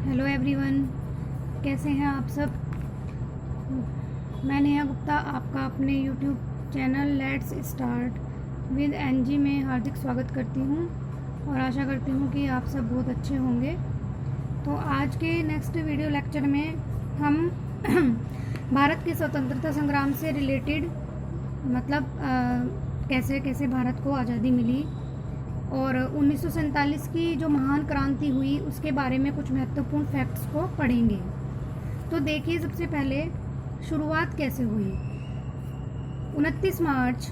Hello everyone, कैसे हैं आप सब। मैं नेहा गुप्ता आपका अपने YouTube channel let's start with NG में हार्दिक स्वागत करती हूं और आशा करती हूं कि आप सब बहुत अच्छे होंगे। तो आज के नेक्स्ट वीडियो लेक्चर में हम भारत के स्वतंत्रता संग्राम से रिलेटेड मतलब कैसे कैसे भारत को आज़ादी मिली और 1947 की जो महान क्रांति हुई उसके बारे में कुछ महत्वपूर्ण फैक्ट्स को पढ़ेंगे। तो देखिए, सबसे पहले शुरुआत कैसे हुई। 29 मार्च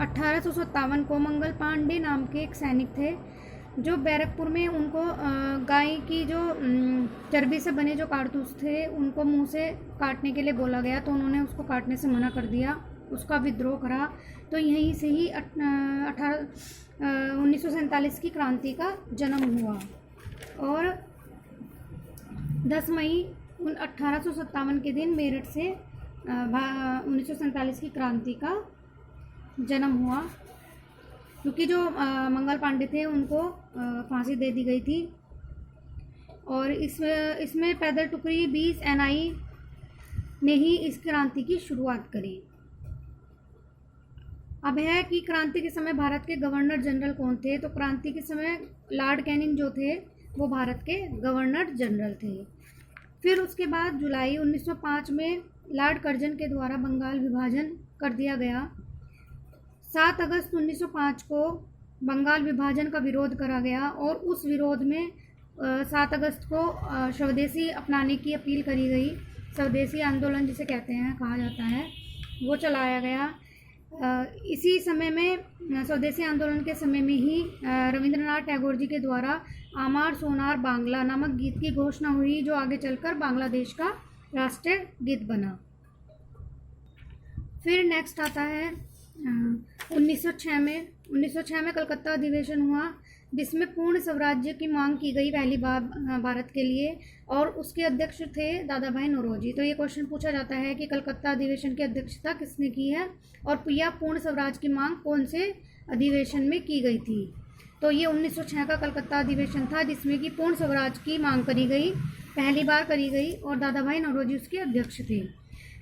1857 को मंगल पांडे नाम के एक सैनिक थे जो बैरकपुर में उनको गाय की जो चर्बी से बने जो कारतूस थे उनको मुंह से काटने के लिए बोला गया, तो उन्होंने उसको काटने से मना कर दिया, उसका विद्रोह करा। तो यहीं से ही 1947 की क्रांति का जन्म हुआ और 10 मई 1857 के दिन मेरठ से 1947 की क्रांति का जन्म हुआ, क्योंकि जो मंगल पांडे थे उनको फांसी दे दी गई थी। और इसमें पैदल टुकड़ी 20 एनआई ने ही इस क्रांति की शुरुआत करी। अब है कि क्रांति के समय भारत के गवर्नर जनरल कौन थे। तो क्रांति के समय लॉर्ड कैनिंग जो थे वो भारत के गवर्नर जनरल थे। फिर उसके बाद जुलाई 1905 में लॉर्ड कर्जन के द्वारा बंगाल विभाजन कर दिया गया। 7 अगस्त 1905 को बंगाल विभाजन का विरोध करा गया और उस विरोध में 7 अगस्त को स्वदेशी अपनाने की अपील करी गई। स्वदेशी आंदोलन जिसे कहते हैं, कहा जाता है, वो चलाया गया। इसी समय में स्वदेशी आंदोलन के समय में ही रविंद्रनाथ टैगोर जी के द्वारा आमार सोनार बांग्ला नामक गीत की घोषणा हुई, जो आगे चलकर बांग्लादेश का राष्ट्रीय गीत बना। फिर नेक्स्ट आता है 1906 में कलकत्ता अधिवेशन हुआ, जिसमें पूर्ण स्वराज्य की मांग की गई पहली बार भारत के लिए, और उसके अध्यक्ष थे दादा भाई नौरोजी। तो ये क्वेश्चन पूछा जाता है कि कलकत्ता अधिवेशन की अध्यक्षता किसने की है और यह पूर्ण स्वराज की मांग कौन से अधिवेशन में की गई थी। तो ये 1906 का कलकत्ता अधिवेशन था जिसमें कि पूर्ण स्वराज की मांग करी गई, पहली बार करी गई, और दादा भाई नौरोजी उसके अध्यक्ष थे।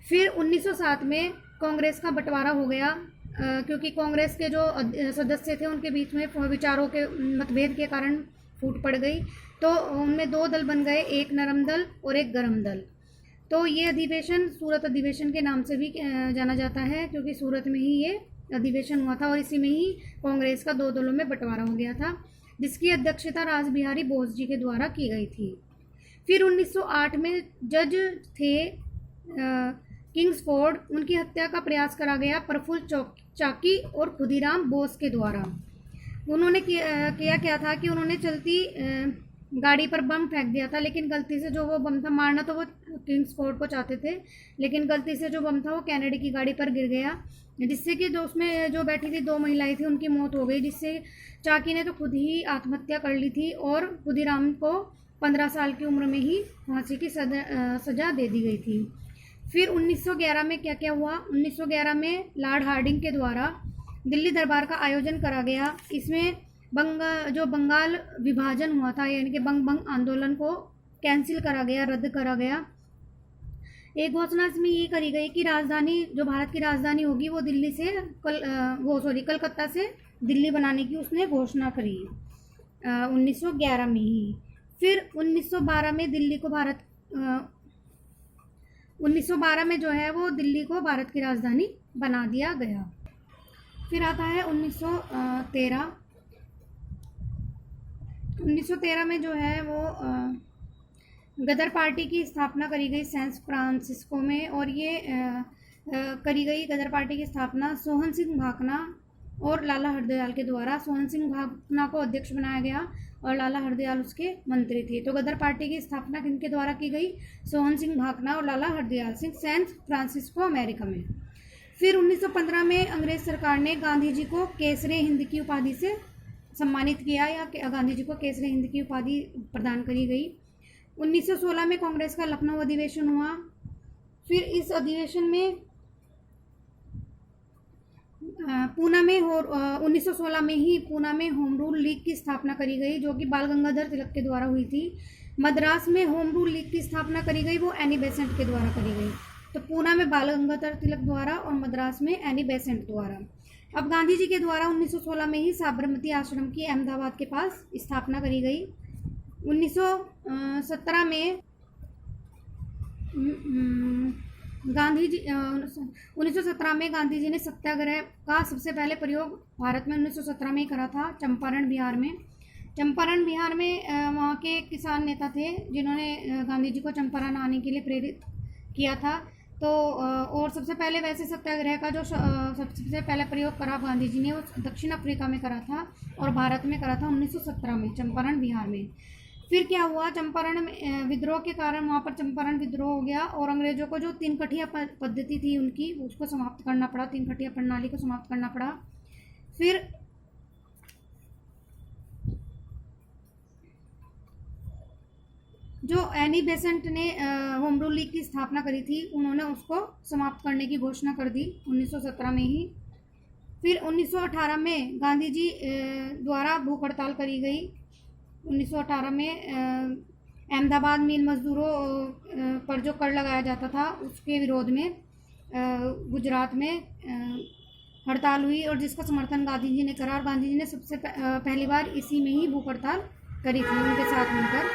फिर 1907 में कांग्रेस का बंटवारा हो गया, क्योंकि कांग्रेस के जो सदस्य थे उनके बीच में विचारों के मतभेद के कारण फूट पड़ गई। तो उनमें 2 दल बन गए, एक नरम दल और एक गरम दल। तो ये अधिवेशन सूरत अधिवेशन के नाम से भी जाना जाता है, क्योंकि सूरत में ही ये अधिवेशन हुआ था और इसी में ही कांग्रेस का 2 दलों में बंटवारा हो गया था, जिसकी अध्यक्षता रास बिहारी बोस जी के द्वारा की गई थी। फिर 1908 में जज थे किंग्सफोर्ड, उनकी हत्या का प्रयास करा गया प्रफुल्ल चाकी और खुदीराम बोस के द्वारा। उन्होंने किया क्या था कि उन्होंने चलती गाड़ी पर बम फेंक दिया था, लेकिन गलती से जो वो बम था, मारना तो वो किंग्सफोर्ड को चाहते थे, लेकिन गलती से जो बम था वो कैनेडी की गाड़ी पर गिर गया, जिससे कि जो उसमें जो बैठी थी 2 महिलाएं थी उनकी मौत हो गई, जिससे चाकी ने तो खुद ही आत्महत्या कर ली थी और खुदीराम को 15 साल की उम्र में ही फांसी की सजा दे दी गई थी। फिर 1911 में क्या क्या हुआ। 1911 में लॉर्ड हार्डिंग के द्वारा दिल्ली दरबार का आयोजन करा गया। इसमें बंगाल विभाजन हुआ था, यानी कि बंग आंदोलन को कैंसिल करा गया, रद्द करा गया। एक घोषणा इसमें ये करी गई कि राजधानी, जो भारत की राजधानी होगी वो दिल्ली से कलकत्ता से दिल्ली बनाने की उसने घोषणा करी 1911 में ही। फिर 1912 में 1912 में जो है वो दिल्ली को भारत की राजधानी बना दिया गया। फिर आता है 1913 में जो है वो गदर पार्टी की स्थापना करी गई सैन फ्रांसिस्को में, और ये करी गई गदर पार्टी की स्थापना सोहन सिंह भाकना और लाला हरदयाल के द्वारा। सोहन सिंह भाकना को अध्यक्ष बनाया गया और लाला हरदयाल उसके मंत्री थे। तो गदर पार्टी की स्थापना किनके द्वारा की गई? सोहन सिंह भाकना और Lala Hardayal Singh, San Francisco America में। फिर 1915 में अंग्रेज सरकार ने गांधी जी को केसरे हिंद की उपाधि से सम्मानित किया, या गांधी जी को केसरे हिंद की उपाधि प्रदान करी गई। 1916 में कांग्रेस का लखनऊ अधिवेशन हुआ। फिर इस अधिवेशन में पूना में 1916 में ही पूना में होम रूल लीग की स्थापना करी गई, जो कि बाल गंगाधर तिलक के द्वारा हुई थी। मद्रास में होम रूल लीग की स्थापना करी गई, वो एनी बेसेंट के द्वारा करी गई। तो पूना में बाल गंगाधर तिलक द्वारा और मद्रास में एनी बेसेंट द्वारा। अब गांधी जी के द्वारा 1916 में ही साबरमती आश्रम की अहमदाबाद के पास स्थापना करी गई। 1917 में गांधी जी 1917 में गांधी जी ने सत्याग्रह का सबसे पहले प्रयोग भारत में 1917 में ही करा था, चंपारण बिहार में। चंपारण बिहार में वहाँ के किसान नेता थे जिन्होंने गांधी जी को चंपारण आने के लिए प्रेरित किया था। तो और सबसे पहले वैसे सत्याग्रह का जो सबसे पहले प्रयोग करा गांधी जी ने, वो दक्षिण अफ्रीका में करा था और भारत में करा था 1917 में, चंपारण बिहार में। फिर क्या हुआ, चंपारण विद्रोह के कारण वहाँ पर चंपारण विद्रोह हो गया और अंग्रेजों को जो तीन कठिया पद्धति थी उनकी, उसको समाप्त करना पड़ा, तीन कठिया प्रणाली को समाप्त करना पड़ा। फिर जो एनी बेसेंट ने होम रूल लीग की स्थापना करी थी, उन्होंने उसको समाप्त करने की घोषणा कर दी 1917 में ही। फिर 1918 में गांधी जी द्वारा भूख हड़ताल करी गई। 1918 में अहमदाबाद मिल मजदूरों पर जो कर लगाया जाता था उसके विरोध में गुजरात में हड़ताल हुई और जिसका समर्थन गांधी जी ने करा। और गांधी जी ने सबसे पहली बार इसी में ही भूख हड़ताल करी थी उनके साथ मिलकर।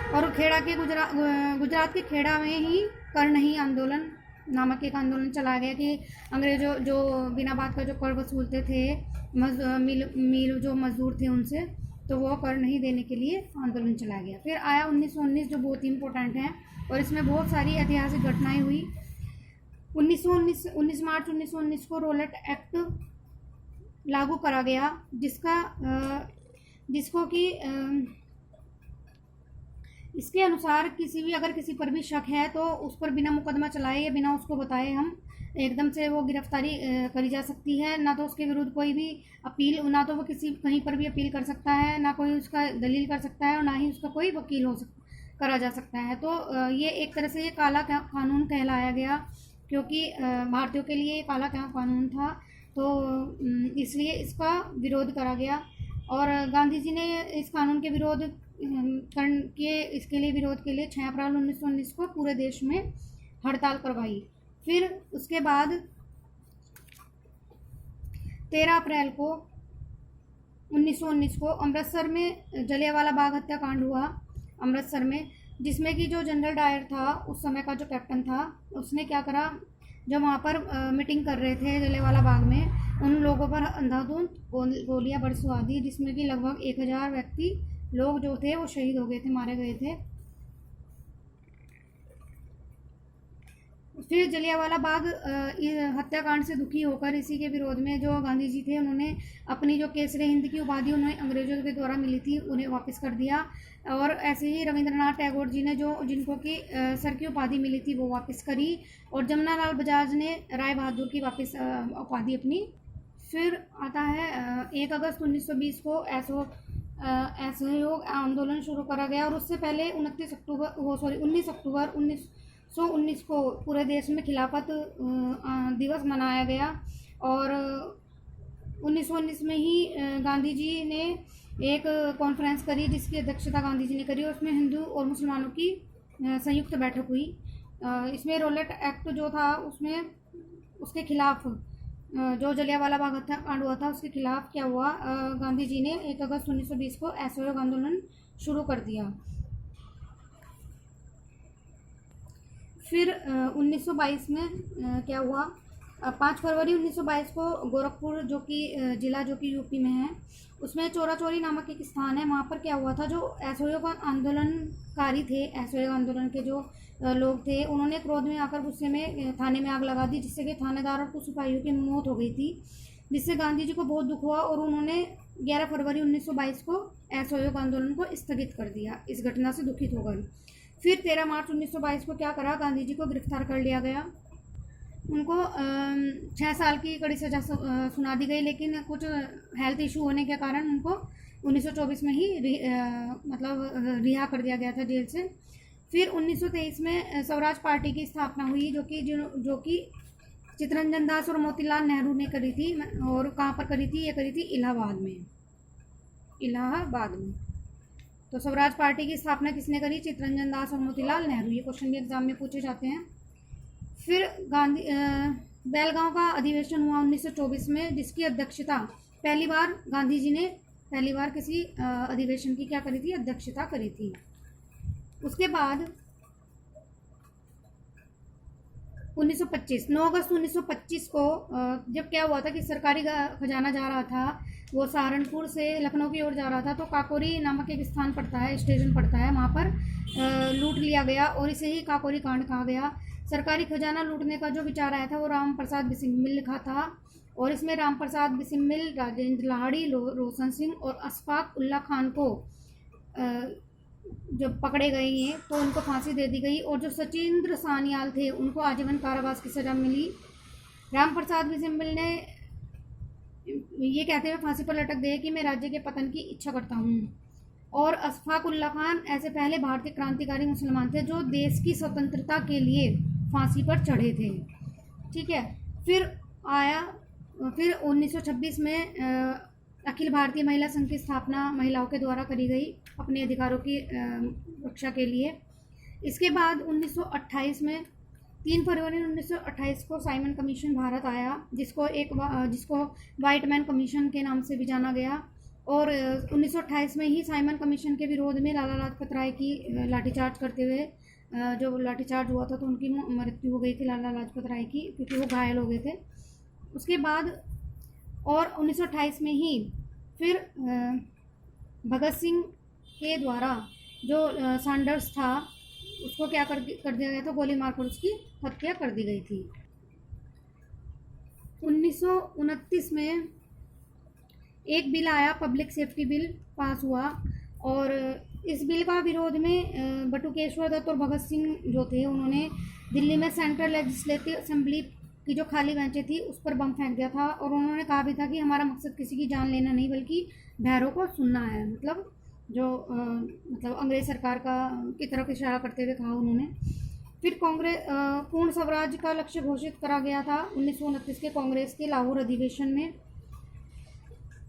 और खेड़ा के गुजरात के खेड़ा में ही कर नहीं आंदोलन नामक एक आंदोलन चलाया गया कि अंग्रेजों जो बिना बात का जो कर वसूलते थे मिल जो मजदूर थे उनसे, तो वो कर नहीं देने के लिए आंदोलन चलाया गया। फिर आया 1919 जो बहुत ही इम्पोर्टेंट है और इसमें बहुत सारी ऐतिहासिक घटनाएं हुई। 19 मार्च 1919 को रोलेट एक्ट लागू करा गया, जिसको कि इसके अनुसार अगर किसी पर भी शक है तो उस पर बिना मुकदमा चलाए या बिना उसको बताए हम एकदम से वो गिरफ्तारी करी जा सकती है। ना तो उसके विरुद्ध कोई भी अपील, ना तो वो कहीं पर भी अपील कर सकता है, ना कोई उसका दलील कर सकता है और ना ही उसका कोई वकील करा जा सकता है। तो ये एक तरह से ये काला कानून कहलाया गया, क्योंकि भारतीयों के लिए ये काला कानून था, तो इसलिए इसका विरोध करा गया। और गांधी जी ने इस कानून के इसके लिए विरोध के लिए 6 अप्रैल 1919 को पूरे देश में हड़ताल करवाई। फिर उसके बाद 13 अप्रैल को 1919 को अमृतसर में जलियांवाला बाग हत्याकांड हुआ अमृतसर में, जिसमें कि जो जनरल डायर था उस समय का जो कैप्टन था, उसने क्या करा, जो वहाँ पर मीटिंग कर रहे थे जलियांवाला बाग में, उन लोगों पर अंधाधुंध गोलियां बरसवा दी, जिसमें कि लगभग 1000 व्यक्ति लोग जो थे वो शहीद हो गए थे, मारे गए थे। फिर जलियांवाला बाग हत्याकांड से दुखी होकर इसी के विरोध में जो गांधी जी थे, उन्होंने अपनी जो केसरे हिंद की उपाधि उन्हें अंग्रेजों के द्वारा मिली थी उन्हें वापस कर दिया। और ऐसे ही रविंद्रनाथ टैगोर जी ने जिनको कि सर की उपाधि मिली थी वो वापस करी, और जमुनालाल बजाज ने राय बहादुर की वापस उपाधि अपनी। फिर आता है 1 अगस्त 1920 को असहयोग आंदोलन शुरू करा गया, और उससे पहले 19 अक्टूबर 1919 को पूरे देश में खिलाफत दिवस मनाया गया। और 1919 में ही गांधी जी ने एक कॉन्फ्रेंस करी जिसकी अध्यक्षता गांधी जी ने करी, और उसमें हिंदू और मुसलमानों की संयुक्त बैठक हुई। इसमें रोलेट एक्ट जो था उसमें उसके खिलाफ जो जलियांवाला बाग हत्याकांड हुआ था उसके खिलाफ क्या हुआ, गांधी जी ने 1 अगस्त 1920 को असहयोग आंदोलन शुरू कर दिया। फिर 1922 में क्या हुआ, 5 फरवरी 1922 को गोरखपुर जो कि ज़िला जो कि यूपी में है, उसमें चोरा चोरी नामक एक स्थान है, वहाँ पर क्या हुआ था, जो असहयोग आंदोलनकारी थे, असहयोग आंदोलन के जो लोग थे, उन्होंने क्रोध में आकर गुस्से में थाने में आग लगा दी, जिससे कि थानेदार और कुछ सिपाहियों की मौत हो गई थी, जिससे गांधी जी को बहुत दुख हुआ और उन्होंने 11 फरवरी 1922 को असहयोग आंदोलन को स्थगित कर दिया। इस घटना से दुखित होकर फिर 13 मार्च 1922 को क्या करा, गांधी जी को गिरफ्तार कर लिया गया। उनको 6 साल की कड़ी सजा सुना दी गई, लेकिन कुछ हेल्थ इशू होने के कारण उनको 1924 में ही रिहा कर दिया गया था जेल से। फिर 1923 में स्वराज पार्टी की स्थापना हुई, जो कि चित्तरंजन दास और मोतीलाल नेहरू ने करी थी। और कहाँ पर करी थी, ये करी थी इलाहाबाद में। तो स्वराज पार्टी की स्थापना किसने करी? चित्तरंजन दास और मोतीलाल नेहरू। ये क्वेश्चन भी एग्जाम में पूछे जाते हैं। फिर गांधी बेलगांव का अधिवेशन हुआ 1924 में, जिसकी अध्यक्षता पहली बार गांधी जी ने किसी अधिवेशन की क्या करी थी? अध्यक्षता करी थी। उसके बाद 1925 9 अगस्त 1925 को जब क्या हुआ था कि सरकारी खजाना जा रहा था, वो सहारनपुर से लखनऊ की ओर जा रहा था, तो काकोरी नामक एक स्थान पड़ता है, स्टेशन पड़ता है, वहाँ पर लूट लिया गया और इसे ही काकोरी कांड कहा गया। सरकारी खजाना लूटने का जो विचार आया था वो राम प्रसाद बिस्मिल का था, और इसमें राम प्रसाद बिस्मिल, राजेंद्र लाहिड़ी, रोशन सिंह और अशफाक उल्ला खान को जब पकड़े गए हैं तो उनको फांसी दे दी गई, और जो सचिंद्र सान्याल थे उनको आजीवन कारावास की सज़ा मिली। राम प्रसाद बिस्मिल ने ये कहते हुए फांसी पर लटक गए कि मैं राज्य के पतन की इच्छा करता हूँ, और अशफाक उल्ला खान ऐसे पहले भारतीय क्रांतिकारी मुसलमान थे जो देश की स्वतंत्रता के लिए फांसी पर चढ़े थे। ठीक है। फिर 1926 में अखिल भारतीय महिला संघ की स्थापना महिलाओं के द्वारा करी गई अपने अधिकारों की रक्षा के लिए। इसके बाद 1928 में 3 फरवरी 1928 को साइमन कमीशन भारत आया, जिसको वाइट मैन कमीशन के नाम से भी जाना गया, और 1928 में ही साइमन कमीशन के विरोध में लाला लाजपत राय की लाठीचार्ज करते हुए जो लाठीचार्ज हुआ था तो उनकी मृत्यु हो गई थी लाला लाजपत राय की, क्योंकि वो घायल हो गए थे। उसके बाद और 1928 में ही फिर भगत सिंह के द्वारा जो सैंडर्स था उसको क्या कर दिया गया था? गोली मारकर उसकी हत्या कर दी गई थी। 1929 में एक बिल आया, पब्लिक सेफ्टी बिल पास हुआ, और इस बिल का विरोध में बटुकेश्वर दत्त और भगत सिंह जो थे उन्होंने दिल्ली में सेंट्रल लेजिस्लेटिव असेंबली की जो खाली बेंचें थी उस पर बम फेंक दिया था, और उन्होंने कहा भी था कि हमारा मकसद किसी की जान लेना नहीं बल्कि भैरों को सुनना है। मतलब जो अंग्रेज सरकार की तरफ इशारा करते हुए कहा उन्होंने। फिर कांग्रेस पूर्ण स्वराज का लक्ष्य घोषित करा गया था 1929 के कांग्रेस के लाहौर अधिवेशन में।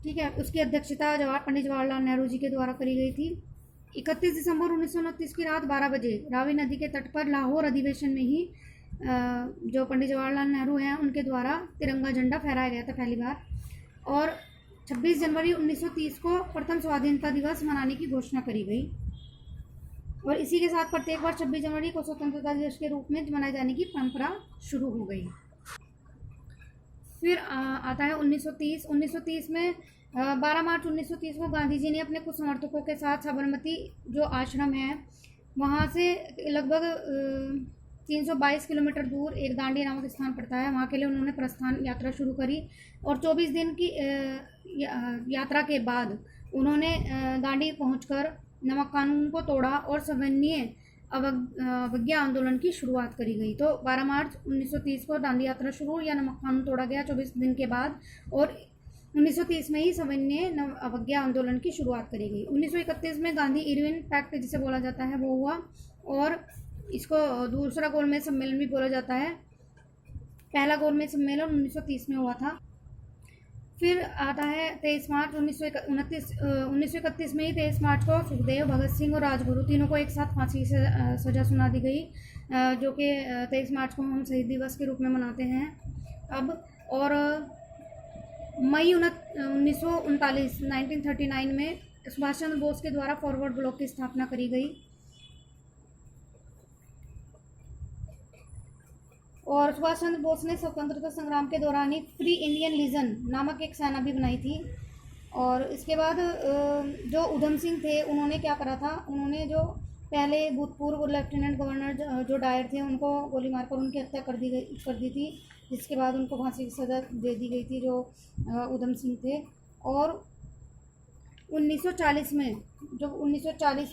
ठीक है। उसकी अध्यक्षता पंडित जवाहरलाल नेहरू जी के द्वारा करी गई थी। 31 दिसंबर 1929 की रात 12 बजे रावी नदी के तट पर लाहौर अधिवेशन में ही जो पंडित जवाहरलाल नेहरू हैं उनके द्वारा तिरंगा झंडा फहराया गया था पहली बार, और 26 जनवरी 1930 को प्रथम स्वाधीनता दिवस मनाने की घोषणा करी गई, और इसी के साथ प्रत्येक वर्ष 26 जनवरी को स्वतंत्रता दिवस के रूप में मनाए जाने की परंपरा शुरू हो गई। फिर आता है 1930 में 12 मार्च 1930 को गांधी जी ने अपने कुछ समर्थकों के साथ साबरमती जो आश्रम है वहाँ से लगभग 322 किलोमीटर दूर एक दांडी नामक स्थान पड़ता है, वहाँ के लिए उन्होंने प्रस्थान यात्रा शुरू करी, और 24 दिन की यात्रा के बाद उन्होंने दांडी पहुंचकर नमक कानून को तोड़ा और सविनय अवज्ञा आंदोलन की शुरुआत करी गई। तो 12 मार्च 1930 को दांडी यात्रा शुरू या नमक कानून तोड़ा गया 24 दिन के बाद, और 1930 में ही सविनय अवज्ञा आंदोलन की शुरुआत करी गई। 1931 में गांधी इरविन पैक्ट जिसे बोला जाता है वो हुआ, और इसको दूसरा गोलमेज सम्मेलन भी बोला जाता है। पहला गोलमेज सम्मेलन 1930 में हुआ था। फिर आता है 23 मार्च 1931 में ही 23 मार्च को सुखदेव, भगत सिंह और राजगुरु तीनों को एक साथ फांसी से सज़ा सुना दी गई, जो कि 23 मार्च को हम शहीद दिवस के रूप में मनाते हैं अब। और मई 1939 में सुभाष चंद्र बोस के द्वारा फॉरवर्ड ब्लॉक की स्थापना करी गई, और सुभाष चंद्र बोस ने स्वतंत्रता संग्राम के दौरान ही फ्री इंडियन लीजन नामक एक सेना भी बनाई थी। और इसके बाद जो उधम सिंह थे उन्होंने क्या करा था, उन्होंने जो पहले भूतपूर्व लेफ्टिनेंट गवर्नर जो डायर थे उनको गोली मारकर उनकी हत्या कर दी थी, जिसके बाद उनको फांसी की सज़ा दे दी गई थी जो उधम सिंह थे। और 1940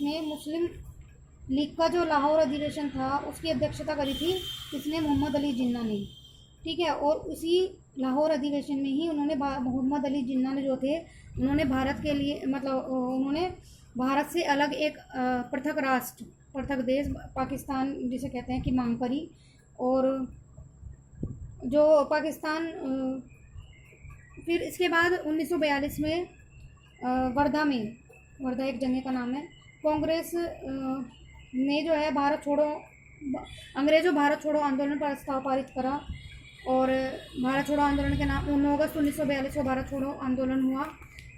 में मुस्लिम लीग का जो लाहौर अधिवेशन था उसकी अध्यक्षता करी थी इसने मोहम्मद अली जिन्ना ने। ठीक है। और उसी लाहौर अधिवेशन में ही उन्होंने मोहम्मद अली जिन्ना ने जो थे उन्होंने भारत के लिए उन्होंने भारत से अलग एक पृथक देश पाकिस्तान जिसे कहते हैं कि मांग करी। और जो पाकिस्तान फिर इसके बाद 1942 में वर्धा एक जगह का नाम है, कांग्रेस ने जो है अंग्रेज़ों भारत छोड़ो आंदोलन पर प्रस्ताव पारित करा और भारत छोड़ो आंदोलन के नाम 9 अगस्त 1942 को भारत छोड़ो आंदोलन हुआ,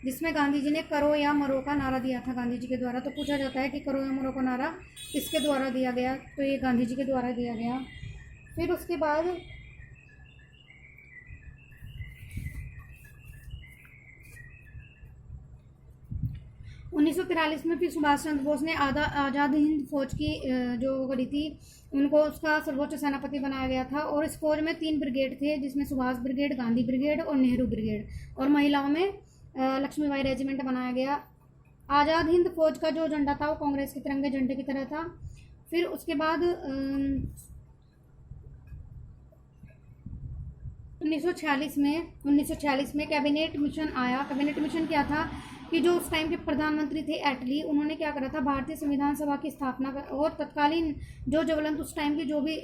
जिसमें गांधी जी ने करो या मरो का नारा दिया था गांधी जी के द्वारा। तो पूछा जाता है कि करो या मरो का नारा किसके द्वारा दिया गया, तो ये गांधी जी के द्वारा दिया गया। फिर उसके बाद 1943 में फिर सुभाष चंद्र बोस ने आज़ाद हिंद फौज की जो करी थी, उनको उसका सर्वोच्च सेनापति बनाया गया था। और इस फौज में 3 ब्रिगेड थे, जिसमें सुभाष ब्रिगेड, गांधी ब्रिगेड और नेहरू ब्रिगेड, और महिलाओं में लक्ष्मीबाई रेजिमेंट बनाया गया। आज़ाद हिंद फौज का जो झंडा था वो कांग्रेस के तिरंगे झंडे की तरह था। फिर उसके बाद 1946 में कैबिनेट मिशन आया। कैबिनेट मिशन क्या था कि जो उस टाइम के प्रधानमंत्री थे एटली, उन्होंने क्या करा था, भारतीय संविधान सभा की स्थापना और तत्कालीन जो ज्वलंत उस टाइम की जो भी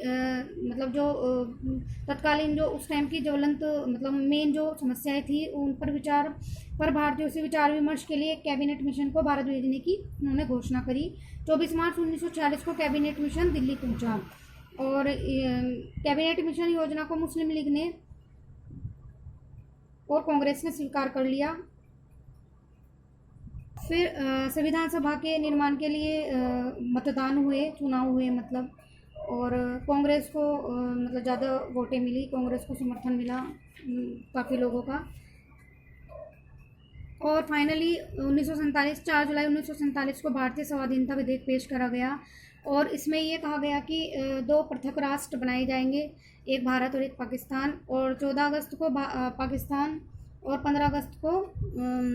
तत्कालीन जो उस टाइम की ज्वलंत मेन जो समस्याएं थी उन पर भारतीयों से विचार विमर्श के लिए कैबिनेट मिशन को भारत भेजने की उन्होंने घोषणा करी। 24 मार्च 1946 को कैबिनेट मिशन दिल्ली पहुंचा और कैबिनेट मिशन योजना को मुस्लिम लीग ने और कांग्रेस ने स्वीकार कर लिया। फिर संविधान सभा के निर्माण के लिए चुनाव हुए और कांग्रेस को ज़्यादा वोटें मिली, कांग्रेस को समर्थन मिला काफ़ी लोगों का। और फाइनली 4 जुलाई 1947 को भारतीय स्वाधीनता विधेयक पेश करा गया और इसमें ये कहा गया कि 2 पृथक राष्ट्र बनाए जाएंगे, एक भारत और एक पाकिस्तान। और 14 अगस्त को पाकिस्तान और 15 अगस्त को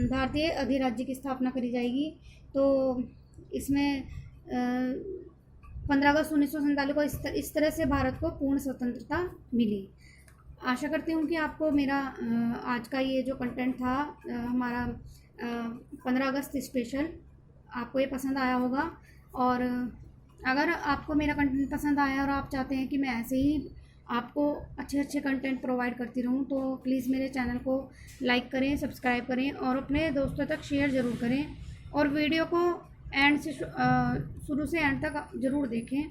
भारतीय अधिराज्य की स्थापना करी जाएगी। तो इसमें 15 अगस्त 1947 को इस तरह से भारत को पूर्ण स्वतंत्रता मिली। आशा करती हूँ कि आपको मेरा आज का ये जो कंटेंट था हमारा 15 अगस्त स्पेशल, आपको ये पसंद आया होगा। और अगर आपको मेरा कंटेंट पसंद आया और आप चाहते हैं कि मैं ऐसे ही आपको अच्छे कंटेंट प्रोवाइड करती रहूं, तो प्लीज़ मेरे चैनल को लाइक करें, सब्सक्राइब करें और अपने दोस्तों तक शेयर ज़रूर करें और वीडियो को शुरू से एंड तक ज़रूर देखें।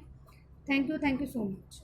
Thank you so much.